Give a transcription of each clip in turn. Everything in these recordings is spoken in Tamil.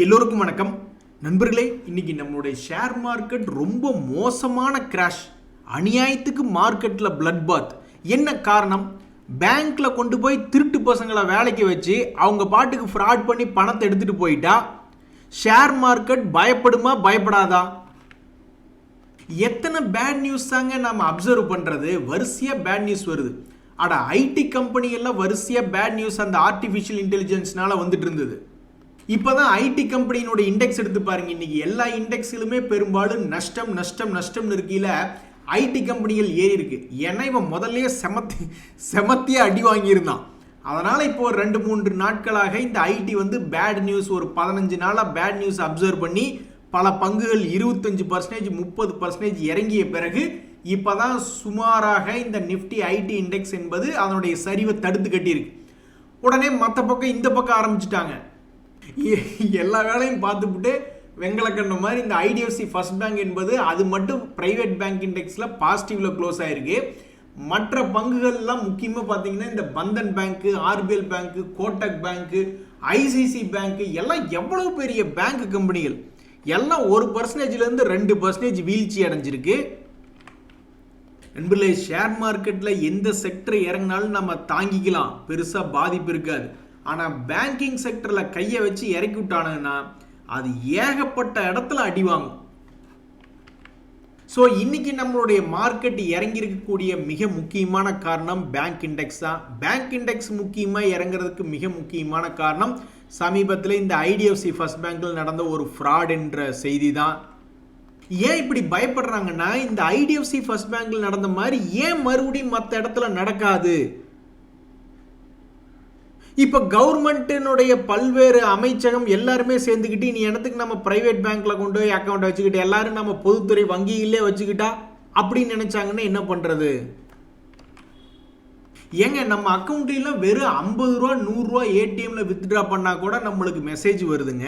எல்லோருக்கும் வணக்கம் நண்பர்களே. இன்னைக்கு நம்மளுடைய ஷேர் மார்க்கெட் ரொம்ப மோசமான கிராஷ். அநியாயத்துக்கு மார்க்கெட்டில் பிளட் பாத். என்ன காரணம்? பேங்க்ல கொண்டு போய் திருட்டு பசங்களை வேலைக்கு வச்சு அவங்க பாட்டுக்கு ஃப்ராட் பண்ணி பணத்தை எடுத்துட்டு போயிட்டா ஷேர் மார்க்கெட் பயப்படுமா பயப்படாதா? எத்தனை பேட் நியூஸ் தாங்க நம்ம அப்சர்வ் பண்றது? வரிசையா பேட் நியூஸ் வருது. அட ஐடி கம்பெனி எல்லாம் வரிசையா பேட் நியூஸ் அந்த ஆர்டிஃபிஷியல் இன்டெலிஜென்ஸ்னால வந்துட்டு இருந்தது. இப்போதான் ஐடி கம்பெனியோட இண்டெக்ஸ் எடுத்து பாருங்க. இன்னைக்கு எல்லா இண்டெக்ஸிலுமே பெரும்பாலும் நஷ்டம் இருக்கையில ஐடி கம்பெனிகள் ஏறி இருக்கு. ஏன்னா இவன் முதல்ல செமத்தியா அடி வாங்கியிருந்தான். அதனால இப்போ 2-3 நாட்களாக இந்த ஐடி பேட் நியூஸ், ஒரு 15 நாளா பேட் நியூஸ் அப்சர்வ் பண்ணி பல பங்குகள் 25%, 30% இறங்கிய பிறகு இப்பதான் சுமாராக இந்த நிப்டி ஐடி இண்டெக்ஸ் என்பது அதனுடைய சரிவை தடுத்து கட்டியிருக்கு. உடனே மற்ற பக்கம் இந்த பக்கம் ஆரம்பிச்சுட்டாங்க. எல்லா வேலையும் பார்த்துவிட்டு வெங்கலக்கண்ண மாதிரி இந்த ஐடிஎஃப்சி ஃபர்ஸ்ட் பேங்க் என்பது அது மட்டும் பிரைவேட் பேங்க் இண்டெக்ஸ்ல பாசிட்டிவ்ல க்ளோஸ் ஆயிருக்கு. மற்ற பங்குகள்லாம் முக்கியமாக பார்த்தீங்கன்னா இந்த Bandhan bank, RBL bank, Kotak bank, ICC bank எல்லாம் எவ்வளவு பெரிய பேங்க் கம்பெனிகள் எல்லாம் 1%லேருந்து 2% வீழ்ச்சி அடைஞ்சிருக்கு. நண்பர்களே, ஷேர் மார்க்கெட்ல எந்த செக்டர் இறங்கினாலும் நம்ம தாங்கிக்கலாம், பெருசா பாதிப்பு இருக்காது. ஆனா பேங்கிங் செக்டர்ல கையை வச்சு இறக்கி விட்டானுங்கன்னா அது ஏகப்பட்ட இடத்துல அடி வாங்கும். ஸோ இன்னைக்கு நம்மளுடைய மார்க்கெட் இறங்கி இருக்கக்கூடிய மிக முக்கியமான காரணம் பேங்க் இண்டெக்ஸ் தான். பேங்க் இண்டெக்ஸ் முக்கியமாக இறங்குறதுக்கு மிக முக்கியமான காரணம் சமீபத்தில் இந்த ஐடிஎஃப்சி ஃபர்ஸ்ட் பேங்க்ல நடந்த ஒரு ஃப்ராட் என்ற செய்தி தான். ஏன் இப்படி பயப்படுறாங்கன்னா, இந்த ஐடிஎஃப்சி ஃபர்ஸ்ட் பேங்க்ல நடந்த மாதிரி ஏன் மறுபடியும் மற்ற இடத்துல நடக்காது? இப்போ கவர்மெண்ட்டினுடைய பல்வேறு அமைச்சகம் எல்லாருமே சேர்ந்துக்கிட்டு நீ இடத்துக்கு நம்ம பிரைவேட் பேங்க்ல கொண்டு போய் அக்கௌண்ட் வச்சுக்கிட்டு எல்லாரும் நம்ம பொதுத்துறை வங்கியிலே வச்சுக்கிட்டா அப்படின்னு நினைச்சாங்கன்னா என்ன பண்றது? ஏங்க, நம்ம அக்கௌண்ட்ல வெறும் 50 ரூபா 100 ரூபா ஏடிஎம்ல வித்ட்ரா பண்ணா கூட நம்மளுக்கு மெசேஜ் வருதுங்க,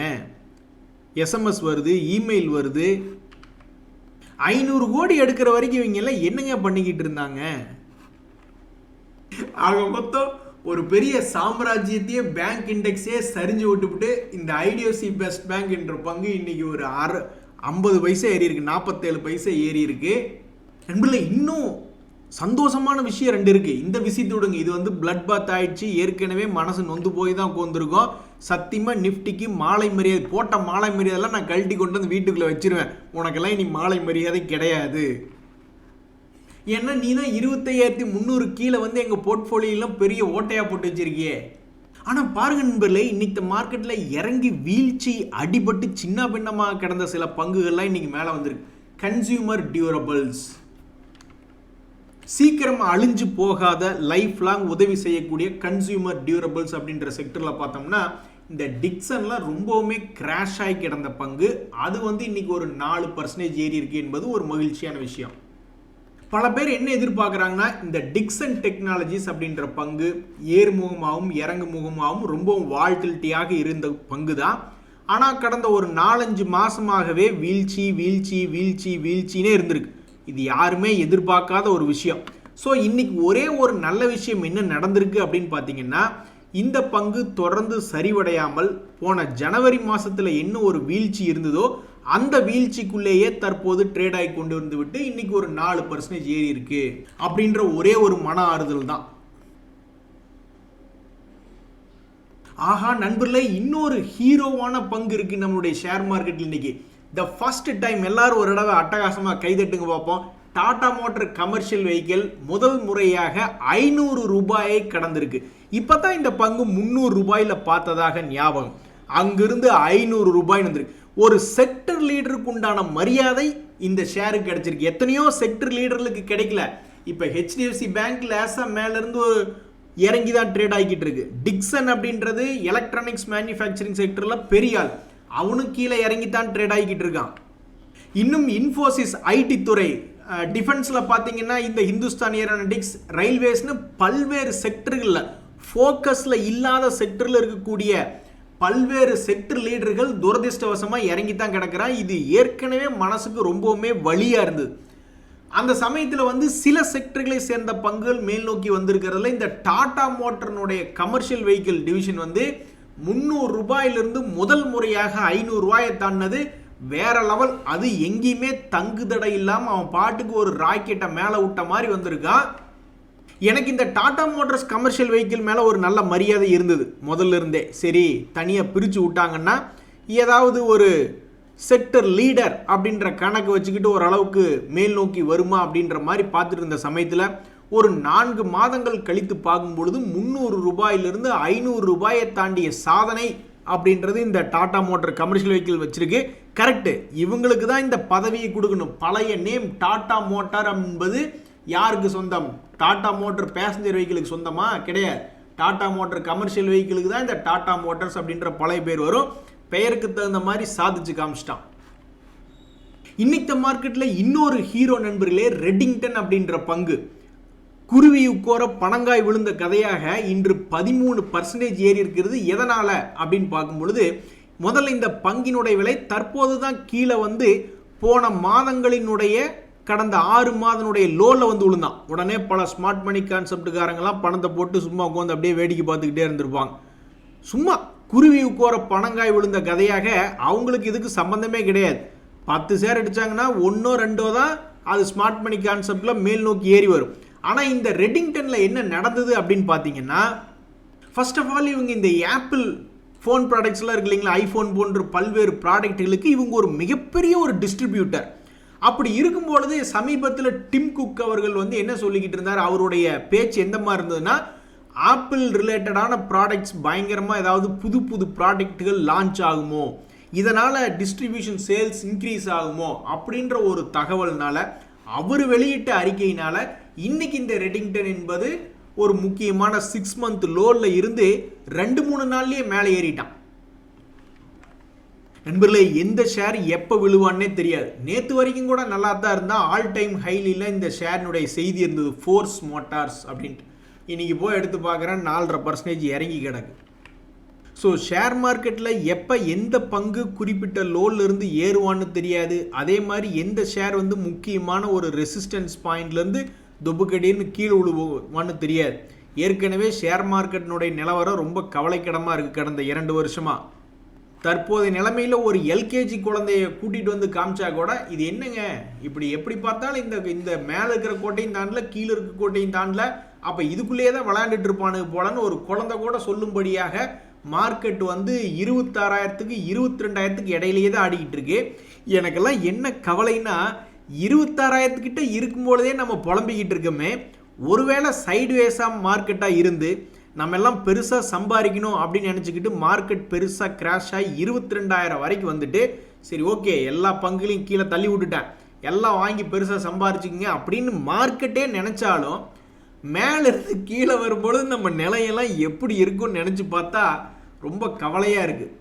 எஸ்எம்எஸ் வருது, இமெயில் வருது. 500 கோடி எடுக்கிற வரைக்கும் இவங்க எல்லாம் என்னங்க பண்ணிக்கிட்டு இருந்தாங்க? ஆக மொத்தம் ஒரு பெரிய சாம்ராஜ்யத்தையே பேங்க் இண்டெக்ஸே சரிஞ்சு விட்டுவிட்டு இந்த ஐடிஎஃப்சி பெஸ்ட் பேங்க் என்ற பங்கு இன்னைக்கு ஒரு 50 பைசா ஏறி இருக்கு, 47 பைசா ஏறி இருக்கு. நண்பர்களே, இன்னும் சந்தோஷமான விஷயம் 2 இருக்கு. இந்த விஷயத்தோடுங்க இது பிளட் பாத் ஆயிடுச்சு. ஏற்கனவே மனசு நொந்து போய் தான் உட்காந்துருக்கோம். சத்தியமா நிப்டிக்கு மாலை மரியாதை போட்ட மாலை மரியாதைலாம் நான் கழட்டி கொண்டு வந்து வீட்டுக்குள்ள வச்சிருவேன். உனக்கெல்லாம் இனி மாலை மரியாதை கிடையாது. ஏன்னா நீ தான் 25,300 கீழே எங்க போர்ட்ஃபோலியோலாம் பெரிய ஓட்டையா போட்டு வச்சிருக்கியே. ஆனா பாருங்க நண்பர்களே, இன்னைக்கு மார்க்கெட்ல இறங்கி வீழ்ச்சி அடிபட்டு சின்ன பின்னமாக கிடந்த சில பங்குகள்லாம் இன்னைக்கு மேல வந்திருக்கு. கன்சியூமர் டியூரபிள்ஸ், சீக்கிரம் அழிஞ்சு போகாத லைஃப் லாங் உதவி செய்யக்கூடிய கன்சியூமர் டியூரபிள்ஸ் அப்படின்ற செக்டர்ல பார்த்தோம்னா இந்த டிக்சன்லாம் ரொம்பவுமே கிராஷ் ஆகி கிடந்த பங்கு. அது இன்னைக்கு ஒரு 4% ஏறி இருக்கு என்பது ஒரு மகிழ்ச்சியான விஷயம். பல பேர் என்ன எதிர்பார்க்குறாங்கன்னா, இந்த டிக்சன் டெக்னாலஜிஸ் அப்படின்ற பங்கு ஏறுமுகமாகவும் இறங்குமுகமாகவும் ரொம்பவும் வால்டிலிட்டியாக இருந்த பங்கு தான். ஆனால் கடந்த ஒரு 4-5 மாசமாகவே வீழ்ச்சினே இருந்திருக்கு. இது யாருமே எதிர்பார்க்காத ஒரு விஷயம். ஸோ இன்னைக்கு ஒரே ஒரு நல்ல விஷயம் என்ன நடந்திருக்கு அப்படின்னு பார்த்தீங்கன்னா, இந்த பங்கு தொடர்ந்து சரிவடையாமல் போன ஜனவரி மாசத்துல என்ன ஒரு வீழ்ச்சி இருந்ததோ அந்த வீழ்ச்சிக்குள்ளேயே தற்போது ட்ரேட் ஆகி கொண்டு வந்து விட்டு இன்னைக்கு ஒரு 4% ஏறி இருக்கு அப்படின்ற ஒரே ஒரு மன ஆறுதல் தான். ஆஹா நண்பர்களே, இன்னொரு ஹீரோவான பங்கு இருக்கு நம்மளுடைய ஷேர் மார்க்கெட்ல இன்னைக்கு. த ஃபர்ஸ்ட் டைம் எல்லாரும் ஒரு தடவை அட்டகாசமா கைதட்டுங்க பார்ப்போம். டாடா மோட்டார் கமர்ஷியல் வெஹிக்கிள் முதல் முறையாக 500 ரூபாயை கடந்திருக்கு. இப்பதான் இந்த பங்கு 300 ரூபாயில பார்த்ததாக ஞாபகம். அங்கிருந்து 500 ரூபாய் வந்திருக்கு. ஒரு செக்டர் லீடருக்கு உண்டான மரியாதை இந்த ஷேருக்கு கிடைச்சிருக்கு. எத்தனையோ செக்டர் லீடர்களுக்கு கிடைக்கல. இப்ப ஹெச்டிஎஃப்சி பேங்க் லேசா மேல இருந்து இறங்கி தான் ட்ரேட் ஆகிட்டு இருக்கு. டிக்சன் அப்படின்றது எலக்ட்ரானிக்ஸ் மேனுஃபேக்சரிங் செக்டர்ல பெரிய ஆள், அவனும் கீழே இறங்கி தான் ட்ரேட் ஆகிட்டு இருக்கான். இன்னும் இன்ஃபோசிஸ் ஐடி துறை, டிஃபென்ஸ்ல பாத்தீங்கன்னா இந்த ஹிந்துஸ்தான் ஏரோநாட்டிக்ஸ், ரயில்வேஸ்னு பல்வேறு செக்டர்கள்ல ஃபோக்கஸ்ல இல்லாத செக்டர்ல இருக்கக்கூடிய பல்வேறு செக்டர் லீடர்கள் துரதிருஷ்டவசமா இறங்கி தான் கிடக்கிறான். இது ஏற்கனவே மனசுக்கு ரொம்பவுமே வலியா இருந்தது. அந்த சமயத்தில் சில செக்டர்களை சேர்ந்த பங்குகள் மேல் நோக்கி வந்திருக்கிறதுல இந்த டாடா மோட்டர்னுடைய கமர்ஷியல் வெஹிக்கிள் டிவிஷன் ரூபாயிலிருந்து முதல் முறையாக 500 ரூபாயை தாண்டினது வேற லெவல். அது எங்கேயுமே தங்குதடை இல்லாமல் அவன் பாட்டுக்கு ஒரு ராக்கெட்டை மேலே விட்ட மாதிரி வந்திருக்கான். எனக்கு இந்த டாடா மோட்டார்ஸ் கமர்ஷியல் வெஹிக்கிள் மேலே ஒரு நல்ல மரியாதை இருந்தது முதல்ல இருந்தே. சரி, தனியாக பிரித்து விட்டாங்கன்னா ஏதாவது ஒரு செக்டர் லீடர் அப்படின்ற கணக்கு வச்சுக்கிட்டு ஓரளவுக்கு மேல் நோக்கி வருமா அப்படின்ற மாதிரி பார்த்துட்டு இருந்த சமயத்தில் ஒரு 4 மாதங்கள் கழித்து பார்க்கும் பொழுது 300 ரூபாயிலிருந்து 500 ரூபாயை தாண்டிய சாதனை அப்படின்றது இந்த டாடா மோட்டார் கமர்ஷியல் வெஹிக்கிள் வச்சிருக்கு. கரெக்டு, இவங்களுக்கு தான் இந்த பதவியை கொடுக்கணும். பழைய நேம் டாடா மோட்டார் என்பது யாருக்கு சொந்தம்? டாடா மோட்டார் பேசஞ்சர் வெஹிக்கிளுக்கு சொந்தமா? கிடையாது. டாடா மோட்டார் கமர்ஷியல் வெஹிக்கிளுக்கு தான் இந்த டாடா மோட்டார்ஸ் அப்படின்ற பழைய பேர் வரும். பெயருக்கு தகுந்த மாதிரி சாதிச்சு காமிச்சிட்டான். இன்னைக்கு மார்க்கெட்டில் இன்னொரு ஹீரோ நண்பர்களே, ரெட்டிங்டன் அப்படின்ற பங்கு குருவி உட்கோர பனங்காய் விழுந்த கதையாக இன்று 13% ஏறி இருக்கிறது. எதனால அப்படின்னு பார்க்கும் பொழுது, முதல்ல இந்த பங்கினுடைய விலை தற்போது தான் கீழே வந்து போன மாதங்களினுடைய கடந்த 6 மாதனுடைய லோவில் வந்து விழுந்தான். உடனே பல ஸ்மார்ட் மணி கான்செப்டுக்காரங்களாம் பணத்தை போட்டு சும்மா உட்காந்து அப்படியே வேடிக்கை பார்த்துக்கிட்டே இருந்திருப்பாங்க. சும்மா குருவி உட்கோர பனங்காய் விழுந்த கதையாக அவங்களுக்கு இதுக்கு சம்பந்தமே கிடையாது. 10 ஷேர் அடிச்சாங்கன்னா 1 2 தான் அது ஸ்மார்ட் மணி கான்செப்டில் மேல் நோக்கி ஏறி வரும். ஆனால் இந்த ரெட்டிங்டனில் என்ன நடந்தது அப்படின்னு பார்த்தீங்கன்னா, ஃபர்ஸ்ட் ஆஃப் ஆல் இவங்க இந்த ஆப்பிள் ஃபோன் ப்ராடக்ட்ஸ்லாம் இருக்கு இல்லைங்களா, ஐஃபோன் போன்ற பல்வேறு ப்ராடக்ட்டுகளுக்கு இவங்க ஒரு மிகப்பெரிய ஒரு டிஸ்ட்ரிபியூட்டர். அப்படி இருக்கும்பொழுது சமீபத்தில் டிம் குக் அவர்கள் வந்து என்ன சொல்லிக்கிட்டு இருந்தார், அவருடைய பேச்சு எந்த மாதிரி இருந்ததுன்னா, ஆப்பிள் ரிலேட்டடான ப்ராடக்ட்ஸ் பயங்கரமாக ஏதாவது புது புது ப்ராடக்ட்டுகள் லான்ச் ஆகுமோ, இதனால் டிஸ்ட்ரிபியூஷன் சேல்ஸ் இன்க்ரீஸ் ஆகுமோ அப்படின்ற ஒரு தகவல்னால, அவர் வெளியிட்ட அறிக்கையினால இன்னைக்கு இந்த ரெட்டிங்டன் என்பது ஒரு முக்கியமான 6 மந்த் லோவில் இருந்து 2-3 நாள்லயே மேலே ஏறிட்டான். நண்பர்களே, எந்த ஷேர் எப்போ விழுவான்னே தெரியாது. நேற்று வரைக்கும் கூட நல்லா தான் இருந்தால் ஆல் டைம் ஹைலியில் இந்த ஷேரினுடைய செய்தி இருந்தது, ஃபோர்ஸ் மோட்டார்ஸ் அப்படின்ட்டு. இன்னைக்கு போய் எடுத்து பார்க்குறேன் 4.5% இறங்கி கிடக்கு. ஸோ ஷேர் மார்க்கெட்டில் எப்போ எந்த பங்கு குறிப்பிட்ட லோவில் இருந்து ஏறுவான்னு தெரியாது. அதே மாதிரி எந்த ஷேர் வந்து முக்கியமான ஒரு ரெசிஸ்டன்ஸ் பாயிண்ட்லேருந்து துப்புக்கடின்னு கீழே விழுவான்னு தெரியாது. ஏற்கனவே ஷேர் மார்க்கெட்டினுடைய நிலவரம் ரொம்ப கவலைக்கிடமாக இருக்குது கடந்த 2 வருஷமாக. தற்போதைய நிலைமையில் ஒரு எல்கேஜி குழந்தைய கூட்டிகிட்டு வந்து காமிச்சா கூட இது என்னங்க இப்படி எப்படி பார்த்தாலும் இந்த மேலே இருக்கிற கோட்டையும் தாண்டல, கீழே இருக்க கோட்டையும் தாண்டல, அப்போ இதுக்குள்ளேயே தான் விளையாண்டுட்டு இருப்பானுங்க போலன்னு ஒரு குழந்தை கூட சொல்லும்படியாக மார்க்கெட் வந்து 26,000க்கு 22,000க்கு இடையிலேயே தான் ஆடிக்கிட்டு இருக்கு. எனக்கெல்லாம் என்ன கவலைன்னா, 26,000கிட்ட இருக்கும்பொழுதே நம்ம புலம்பிக்கிட்டு இருக்கோமே, ஒருவேளை சைட்வேஸாக மார்க்கெட்டாக இருந்து நம்ம எல்லாம் பெருசாக சம்பாதிக்கணும் அப்படின்னு நினச்சிக்கிட்டு மார்க்கெட் பெருசாக கிராஷ் ஆகி 22,000 வரைக்கும் வந்துட்டு, சரி ஓகே எல்லா பங்குலையும் கீழே தள்ளி விட்டுட்டேன், எல்லாம் வாங்கி பெருசாக சம்பாரிச்சிக்கிங்க அப்படின்னு மார்க்கெட்டே நினச்சாலும் மேலேருந்து கீழே வரும்பொழுது நம்ம நிலையெல்லாம் எப்படி இருக்குன்னு நினச்சி பார்த்தா ரொம்ப கவலையாக இருக்குது.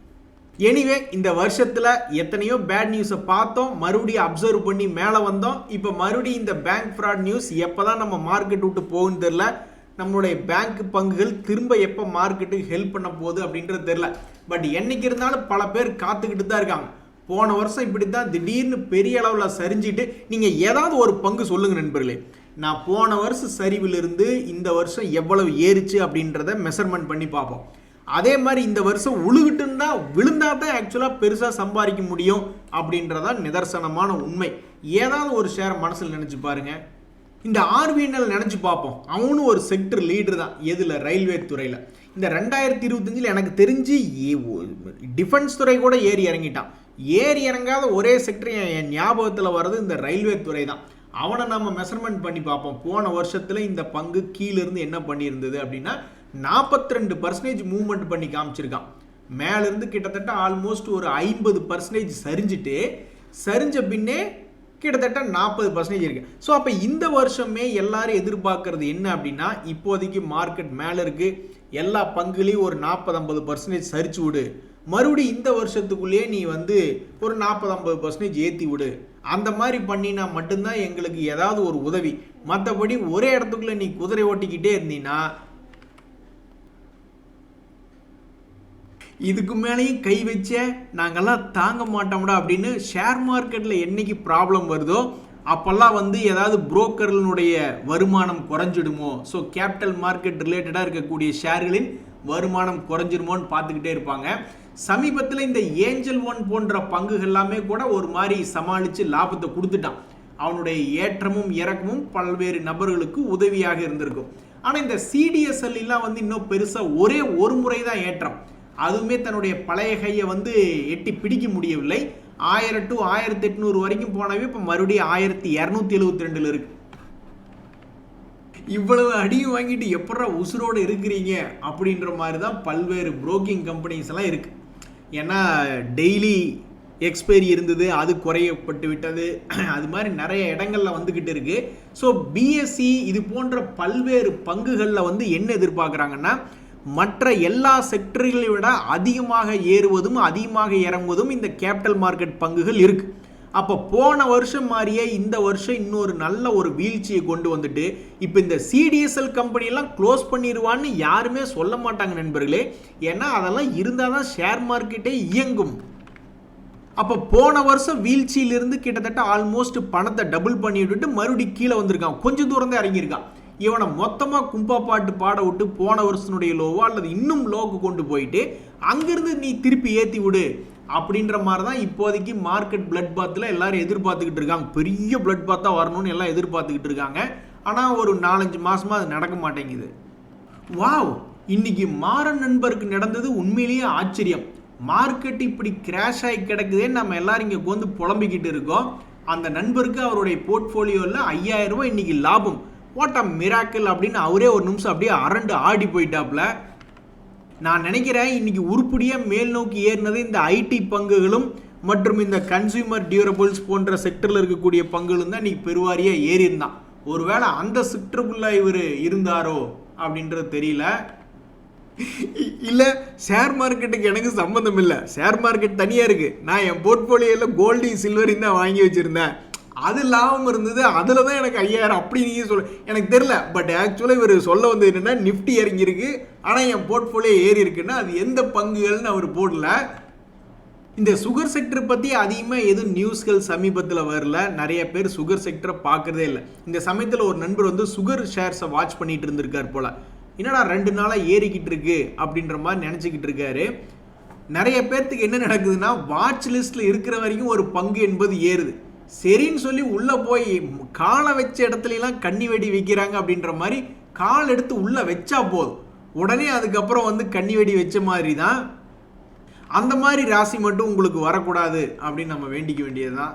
எனிவே, இந்த வருஷத்தில் எத்தனையோ பேட் நியூஸை பார்த்தோம், மறுபடியும் அப்சர்வ் பண்ணி மேலே வந்தோம். இப்போ மறுபடியும் இந்த பேங்க் ஃப்ராட் நியூஸ் எப்போ தான் நம்ம மார்க்கெட் விட்டு போகுன்னு தெரில. நம்மளுடைய பேங்க் பங்குகள் திரும்ப எப்போ மார்க்கெட்டுக்கு ஹெல்ப் பண்ண போகுது அப்படின்றது தெரில. பட் என்னைக்கு இருந்தாலும் பல பேர் காத்துக்கிட்டு தான் இருக்காங்க. போன வருஷம் இப்படி தான் திடீர்னு பெரிய அளவில் சரிஞ்சிட்டு, நீங்கள் ஏதாவது ஒரு பங்கு சொல்லுங்கள் நண்பர்களே, நான் போன வருஷம் சரிவிலிருந்து இந்த வருஷம் எவ்வளவு ஏறிச்சு அப்படின்றத மெஷர்மெண்ட் பண்ணி பார்ப்போம். அதே மாதிரி இந்த வருஷம் உழுகிட்டுன்னா விழுந்தா தான் ஆக்சுவலாக பெருசாக சம்பாதிக்க முடியும் அப்படின்றதான் நிதர்சனமான உண்மை. ஏதாவது ஒரு ஷேர் மனசில் நினச்சி பாருங்க. இந்த ஆர்விஎன்எல் நினச்சி பார்ப்போம். அவனும் ஒரு செக்டர் லீடர் தான். எதில்? ரயில்வே துறையில். இந்த 2025 எனக்கு தெரிஞ்சு டிஃபென்ஸ் துறை கூட ஏறி இறங்கிட்டான். ஏறி இறங்காத ஒரே செக்டர் என் ஞாபகத்தில் வர்றது இந்த ரயில்வே துறை தான். அவனை நம்ம மெஷர்மெண்ட் பண்ணி பார்ப்போம். போன வருஷத்தில் இந்த பங்கு கீழிருந்து என்ன பண்ணியிருந்தது அப்படின்னா 42% மூவ்மெண்ட் பண்ணி காமிச்சிருக்கான். மேலேருந்து கிட்டத்தட்ட ஆல்மோஸ்ட் ஒரு 50% சரிஞ்சிட்டு, சரிஞ்ச பின்னே கிட்டத்தட்ட 40% இருக்கு. ஸோ அப்போ இந்த வருஷமே எல்லாரும் எதிர்பார்க்கறது என்ன அப்படின்னா, இப்போதைக்கு மார்க்கெட் மேலே இருக்கு, எல்லா பங்குலையும் ஒரு 40-50% சரிச்சு விடு, மறுபடியும் இந்த வருஷத்துக்குள்ளேயே நீ வந்து ஒரு 40-50% ஏற்றி விடு, அந்த மாதிரி பண்ணினா மட்டும்தான் எங்களுக்கு ஏதாவது ஒரு உதவி. மற்றபடி ஒரே இடத்துக்குள்ள நீ குதிரை ஓட்டிக்கிட்டே இருந்தீங்கன்னா இதுக்கு மேலேயும் கை வச்ச நாங்கள்லாம் தாங்க மாட்டோம்டா அப்படின்னு ஷேர் மார்க்கெட்டில் என்னைக்கு ப்ராப்ளம் வருதோ அப்போல்லாம் வந்து ஏதாவது புரோக்கர்களுடைய வருமானம் குறைஞ்சிடுமோ, ஸோ கேபிட்டல் மார்க்கெட் ரிலேட்டடாக இருக்கக்கூடிய ஷேர்களின் வருமானம் குறைஞ்சிருமோன்னு பார்த்துக்கிட்டே இருப்பாங்க. சமீபத்தில் இந்த ஏஞ்சல் ஒன் போன்ற பங்குகள் எல்லாமே கூட ஒரு மாதிரி சமாளித்து லாபத்தை கொடுத்துட்டான். அவனுடைய ஏற்றமும் இறக்கமும் பல்வேறு நபர்களுக்கு உதவியாக இருந்திருக்கும். ஆனால் இந்த சிடிஎஸ்எல் எல்லாம் இன்னும் பெருசாக ஒரே ஒரு முறை தான் ஏற்றம், அதுவுமே தன்னுடைய பழைய கையை எட்டி பிடிக்க முடியவில்லை. 1000 to 1800 வரைக்கும் போனவே இப்போ மறுபடியும் 1272 இருக்கு. இவ்வளவு அடியும் வாங்கிட்டு எப்படா உசுரோடு இருக்கிறீங்க அப்படின்ற மாதிரி தான் பல்வேறு புரோக்கிங் கம்பெனிஸ் எல்லாம் இருக்கு. ஏன்னா டெய்லி எக்ஸ்பைரி இருந்தது, அது குறையப்பட்டு விட்டது, அது மாதிரி நிறைய இடங்கள்ல வந்துகிட்டு இருக்கு. ஸோ பிஎஸ்சி இது போன்ற பல்வேறு பங்குகளில் என்ன எதிர்பார்க்குறாங்கன்னா, மற்ற எல்லா செக்டர்களை விட அதிகமாக ஏறுவதும் அதிகமாக இறங்குவதும் இந்த கேபிட்டல் மார்க்கெட் பங்குகள் இருக்கு. அப்போ போன வருஷம் மாதிரியே இந்த வருஷம் இன்னொரு நல்ல ஒரு வீழ்ச்சியை கொண்டு வந்துட்டு இப்போ இந்த சிடிஎஸ்எல் கம்பெனியெல்லாம் க்ளோஸ் பண்ணிடுவான்னு யாருமே சொல்ல மாட்டாங்க நண்பர்களே. ஏன்னா அதெல்லாம் இருந்தால் தான் ஷேர் மார்க்கெட்டே இயங்கும். அப்போ போன வருஷம் வீழ்ச்சியிலிருந்து கிட்டத்தட்ட ஆல்மோஸ்ட் பணத்தை டபுள் பண்ணி விட்டுட்டு மறுபடியும் கீழே வந்திருக்கான், கொஞ்சம் தூரம் தான் இறங்கியிருக்கான். இவனை மொத்தமாக கும்பா பாட்டு பாட விட்டு போன வருஷனுடைய லோவோ அல்லது இன்னும் லோக்கு கொண்டு போயிட்டு அங்கிருந்து நீ திருப்பி ஏற்றி விடு அப்படின்ற மாதிரி தான் இப்போதைக்கு மார்க்கெட் பிளட் பாத்தில் எல்லாரும் எதிர்பார்த்துக்கிட்டு இருக்காங்க. பெரிய பிளட் பாத்தாக வரணும்னு எல்லாம் எதிர்பார்த்துக்கிட்டு இருக்காங்க. ஆனால் ஒரு 4-5 மாசமாக அது நடக்க மாட்டேங்குது. வாவ், இன்னைக்கு மாறன் நண்பருக்கு நடந்தது உண்மையிலேயே ஆச்சரியம். மார்க்கெட் இப்படி கிராஷ் ஆகி கிடக்குதே நம்ம எல்லாரும் இங்கே புலம்பிக்கிட்டு இருக்கோம். அந்த நண்பருக்கு அவருடைய போர்ட்ஃபோலியோவில் 5000 ரூபாய் இன்னைக்கு லாபம். வாட் அ மிராக்கிள் அப்படின்னு அவரே ஒரு நிமிஷம் அப்படியே அரண்டு ஆடி போயிட்டாப்ல. நான் நினைக்கிறேன் இன்னைக்கு உருப்படியாக மேல் நோக்கி ஏறினது இந்த ஐடி பங்குகளும் மற்றும் இந்த கன்சியூமர் டியூரபிள்ஸ் போன்ற செக்டரில் இருக்கக்கூடிய பங்குகளும் தான் இன்னைக்கு பெருவாரியாக ஏறி இருந்தான். ஒருவேளை அந்த செக்டருக்குள்ள இவர் இருந்தாரோ அப்படின்றது தெரியல. இல்லை ஷேர் மார்க்கெட்டுக்கு எனக்கு சம்மந்தம் இல்லை, ஷேர் மார்க்கெட் தனியாக இருக்குது. நான் என் போர்ட்ஃபோலியோவில் கோல்டையும் சில்வரையும் தான் வாங்கி வச்சுருந்தேன், அது லாபம் இருந்தது, அதில் தான் எனக்கு 5000 அப்படி நீங்கள் சொல்ல எனக்கு தெரில. பட் ஆக்சுவலாக இவர் சொல்ல வந்து என்னென்னா நிஃப்டி இறங்கியிருக்கு ஆனால் என் போர்ட்ஃபோலியோ ஏறி இருக்குன்னா அது எந்த பங்குகள்னு அவர் போடல. இந்த சுகர் செக்டர் பற்றி அதிகமாக எதுவும் நியூஸ்கள் சமீபத்தில் வரல. நிறைய பேர் சுகர் செக்டரை பார்க்குறதே இல்லை. இந்த சமயத்தில் ஒரு நண்பர் சுகர் ஷேர்ஸை வாட்ச் பண்ணிட்டு இருந்திருக்கார் போல். என்னடா 2 நாளாக ஏறிக்கிட்டு இருக்கு அப்படின்ற மாதிரி நினச்சிக்கிட்டு இருக்காரு. நிறைய பேர்த்துக்கு என்ன நடக்குதுன்னா, வாட்ச் லிஸ்ட்டில் இருக்கிற வரைக்கும் ஒரு பங்கு என்பது ஏறுது, சரின்னு சொல்லி உள்ளே போய் காலை வச்ச இடத்துலலாம் கண்ணி வெடி வைக்கிறாங்க அப்படின்ற மாதிரி கால் எடுத்து உள்ளே வச்சா போதும், உடனே அதுக்கப்புறம் கண்ணி வெடி வச்ச மாதிரி தான். அந்த மாதிரி ராசி மட்டும் உங்களுக்கு வரக்கூடாது அப்படின்னு நம்ம வேண்டிக்க வேண்டியது தான்.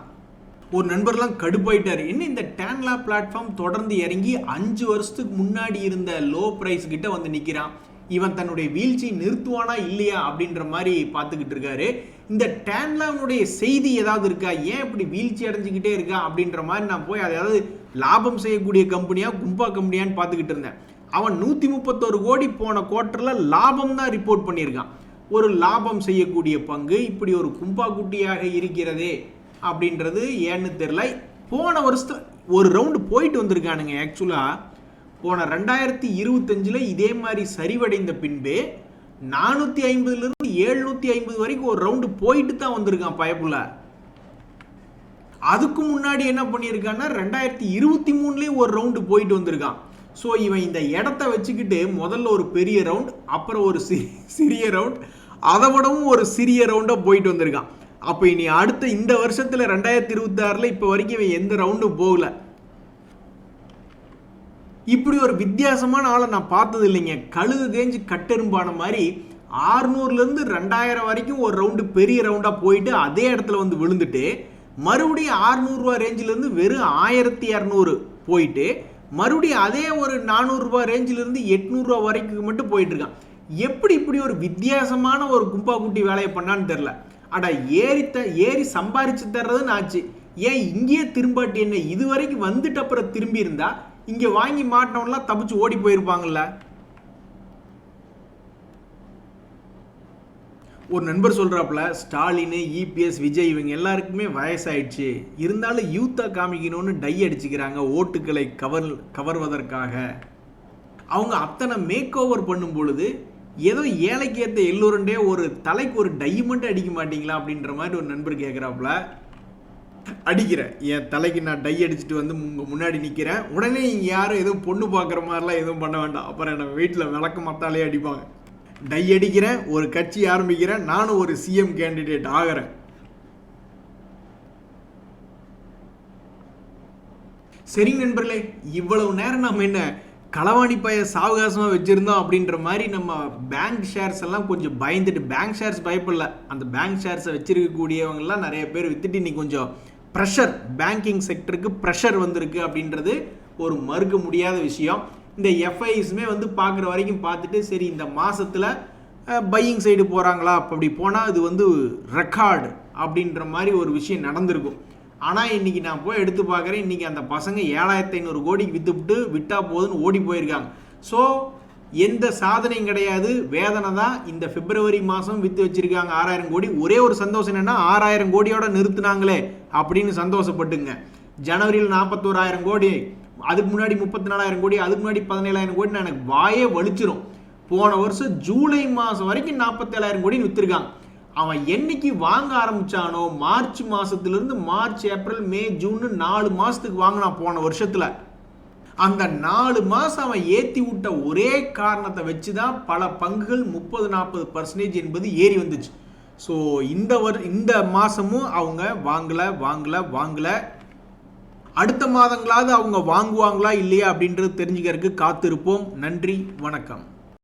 ஒரு நண்பர்லாம் கடுப்பாயிட்டார், என்ன இந்த டேன்லா பிளாட்ஃபார்ம் தொடர்ந்து இறங்கி 5 வருஷத்துக்கு முன்னாடி இருந்த லோ ப்ரைஸ் கிட்ட நிற்கிறான், இவன் தன்னுடைய வீழ்ச்சியை நிறுத்துவானா இல்லையா அப்படின்ற மாதிரி பார்த்துக்கிட்டு இருக்காரு. இந்த டேன்லாவுடைய செய்தி ஏதாவது இருக்கா, ஏன் இப்படி வீழ்ச்சி அடைஞ்சிக்கிட்டே இருக்கா அப்படின்ற மாதிரி நான் போய் அதாவது லாபம் செய்யக்கூடிய கம்பெனியா கும்பா கம்பெனியான்னு பார்த்துக்கிட்டு இருந்தேன். அவன் 131 கோடி போன குவார்ட்டரில் லாபம் தான் ரிப்போர்ட் பண்ணியிருக்கான். ஒரு லாபம் செய்யக்கூடிய பங்கு இப்படி ஒரு கும்பா குட்டியாக இருக்கிறதே அப்படின்றது ஏன்னு தெரியல. போன வருஷத்துல ஒரு ரவுண்டு போயிட்டு வந்திருக்கானுங்க. ஆக்சுவலாக போன 2025 இதே மாதிரி சரிவடைந்த பின்பே 450 750 வரைக்கும் ஒரு ரவுண்டு போயிட்டு தான் வந்திருக்கான் பயப்புல. அதுக்கு முன்னாடி என்ன பண்ணியிருக்கான்னா 2023 ஒரு ரவுண்டு போயிட்டு வந்திருக்கான். ஸோ இவன் இந்த இடத்த வச்சுக்கிட்டு முதல்ல ஒரு பெரிய ரவுண்ட், அப்புறம் ஒரு சிறிய ரவுண்ட், அதை விடவும் ஒரு சிறிய ரவுண்டாக போயிட்டு வந்திருக்கான். அப்போ இனி அடுத்த இந்த வருஷத்தில் 2026 இப்போ வரைக்கும் இவன் எந்த ரவுண்டும் போகல. இப்படி ஒரு வித்தியாசமான ஆளை நான் பார்த்தது இல்லைங்க. கழுது தேஞ்சு கட்டெரும்பான மாதிரி 600 2000 வரைக்கும் ஒரு ரவுண்டு பெரிய ரவுண்டாக போயிட்டு அதே இடத்துல விழுந்துட்டு மறுபடியும் 600 ரூபா ரேஞ்சிலேருந்து வெறும் 1200 போயிட்டு மறுபடியும் அதே ஒரு 400 ரூபா ரேஞ்சிலிருந்து 800 ரூபா வரைக்கும் மட்டும் போயிட்டு இருக்கான். எப்படி இப்படி ஒரு வித்தியாசமான ஒரு கும்பா குட்டி வேலையை பண்ணான்னு தெரில. அடா ஏறி சம்பாரிச்சு தர்றதுன்னு ஆச்சு, ஏன் இங்கேயே திரும்பாட்டி என்ன? இது வரைக்கும் வந்துட்டு அப்புறம் திரும்பி இருந்தா இங்கே வாங்கி மாட்டினவன்லாம் தப்பிச்சு ஓடி போயிருப்பாங்கல்ல. ஒரு நண்பர் சொல்கிறாப்புல, ஸ்டாலின், இபிஎஸ், விஜய் இவங்க எல்லாருக்குமே வயசாயிடுச்சு, இருந்தாலும் யூத்தாக காமிக்கணும்னு டை அடிச்சுக்கிறாங்க ஓட்டுக்களை கவர்வதற்காக. அவங்க அத்தனை மேக் ஓவர் பண்ணும் பொழுது ஏதோ ஏழைக்கு ஏற்ற எல்லோருண்டே ஒரு தலைக்கு ஒரு டை மட்டும் அடிக்க மாட்டீங்களா அப்படின்ற மாதிரி ஒரு நண்பர் கேட்குறாப்புல. அடிக்கிறேன், என் தலைக்கு நான் டை அடிச்சுட்டு உங்கள் முன்னாடி நிற்கிறேன், உடனே நீங்கள் யாரும் எதுவும் பொண்ணு பார்க்குற மாதிரிலாம் எதுவும் பண்ண வேண்டாம், அப்புறம் என்ன வீட்டில் விளக்கு மத்தாலே அடிப்பாங்க. டை அடிக்கிறேன், ஒரு கட்சி ஆரம்பிக்கிறேன், நானும் ஒரு சிஎம் கேண்டிடேட் ஆகிறேன். சரி நண்பர்களே, இவ்வளவு நேரம் நம்ம என்ன களவாணி பைய சாவகாசமாக வச்சுருந்தோம் அப்படின்ற மாதிரி நம்ம பேங்க் ஷேர்ஸ் எல்லாம் கொஞ்சம் பயந்துட்டு, பேங்க் ஷேர்ஸ் பயப்படல, அந்த பேங்க் ஷேர்ஸை வச்சிருக்கக்கூடியவங்கலாம் நிறைய பேர் வித்துட்டு இன்னைக்கு கொஞ்சம் ப்ரெஷர், பேங்கிங் செக்டருக்கு ப்ரெஷர் வந்திருக்கு அப்படின்றது ஒரு மறுக்க முடியாத விஷயம். இந்த எஃப்ஐஸுமே வந்து பார்க்குற வரைக்கும் பார்த்துட்டு சரி இந்த மாதத்தில் பையிங் சைடு போகிறாங்களா, அப்படி போனால் அது வந்து ரெக்கார்டு அப்படின்ற மாதிரி ஒரு விஷயம் நடந்திருக்கும். ஆனால் இன்றைக்கி நான் போய் எடுத்து பார்க்குறேன், இன்றைக்கி அந்த பசங்க 7500 கோடிக்கு விற்றுவிட்டு விட்டால் போதுன்னு ஓடி போயிருக்காங்க. ஸோ எந்த சாதனையும் கிடையாது, வேதனை தான். இந்த பிப்ரவரி மாதம் விற்று வச்சுருக்காங்க 6000 கோடி. ஒரே ஒரு சந்தோஷம் என்னென்னா 6000 கோடியோட நிறுத்துனாங்களே அப்படின்னு சந்தோஷப்பட்டுங்க. ஜனவரியில் 41000 கோடி, அதுக்கு முன்னாடி 34000 கோடி, அதுக்கு முன்னாடி 17000 கோடி, எனக்கு வாயே வலிச்சிரும். போன வருஷம் ஜூலை மாதம் வரைக்கும் 47000 கோடின்னு விற்றுருக்காங்க. அவன் என்னைக்கு வாங்க ஆரம்பிச்சானோ மார்ச் மாசத்திலிருந்து மார்ச், ஏப்ரல், மே, ஜூன் 4 மாசத்துக்கு வாங்கினான் போன வருஷத்துல. அந்த 4 மாசம் அவன் ஏத்தி விட்ட ஒரே காரணத்தை வச்சுதான் பல பங்குகள் 30-40% என்பது ஏறி வந்துச்சு. ஸோ இந்த மாசமும் அவங்க வாங்கல. அடுத்த மாதங்களாவது அவங்க வாங்குவாங்களா இல்லையா அப்படின்றது தெரிஞ்சுக்கிறதுக்கு காத்திருப்போம். நன்றி, வணக்கம்.